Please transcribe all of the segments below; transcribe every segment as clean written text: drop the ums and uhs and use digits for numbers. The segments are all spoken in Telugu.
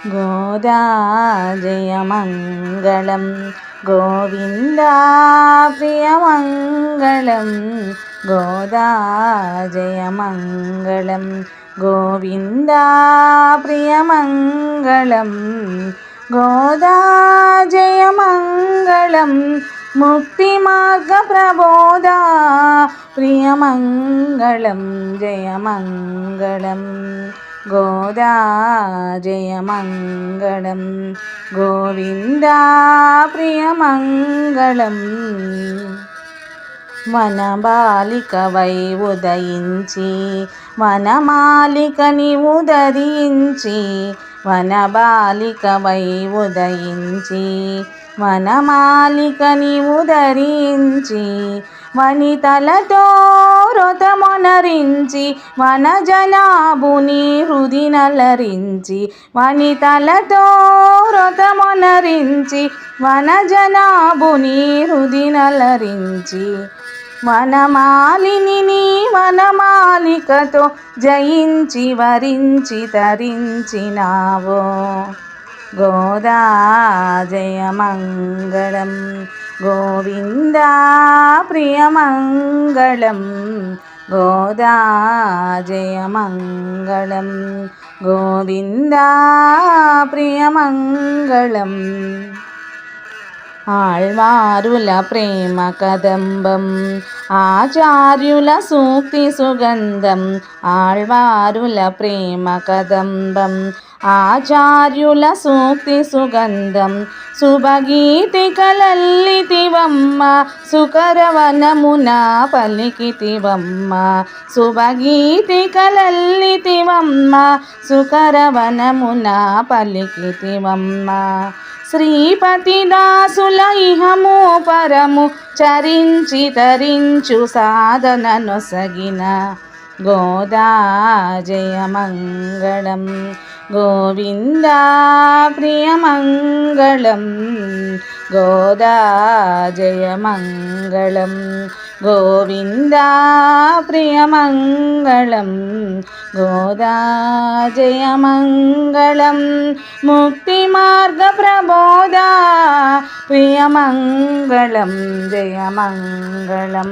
గోదా జయమంగళం గోవిందా ప్రియమంగళం గోదా జయమంగళం గోవిందా ప్రియమంగళం గోదా జయమంగళం ముక్తిమార్గ ప్రబోధా ప్రియమంగళం జయమంగళం గోదా జయమంగళం గోవిందా ప్రియమంగళం వనబాలికవై ఉదయించి వనమాలికని ఉదరించి వనబాలికవై ఉదయించి వనమాలికని ఉదరించి వనితలతో వ్రతమొనరించి వనజనాభుని హృది నలరించి వనితలతో వ్రతమొనరించి వనజనాభుని హృది నలరించి వనమాలిని వనమాలికతో జయించి వరించి తరించినావో గోదా జయమంగళం గోవిందా ప్రియమంగళం గోదా జయమంగళం గోవిందా ప్రియమంగళం ఆళ్వారుల ప్రేమ కదంబం ఆచార్యుల సూక్తి సుగంధం ఆళ్వారుల ప్రేమ కదంబం ఆచార్యుల సూక్తి సుగంధం శుభగీతికలల్లితివమ్మ సుకరవనమున పలికితివమ్మ శుభగీతికలల్లితివమ్మ సుకరవనమున పలికితివమ్మ శ్రీపతి దాసుల ఇహము పరము చరించి తరించు సాధన నొసగిన గోదా జయమంగళం గోవిందా ప్రియమంగళం గోదా జయమంగళం గోవిందా ప్రియమంగళం గోదా జయమంగళం ముక్తిమార్గ ప్రబోధా ప్రియమంగళం జయమంగళం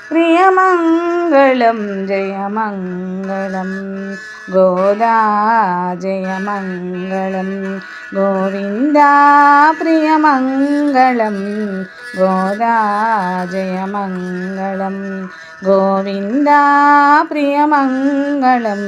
ప్రియమంగళం జయమంగళం గోదా జయమంగళం గోవిందా ప్రియమంగళం గోదా జయమంగళం గోవిందా ప్రియమంగళం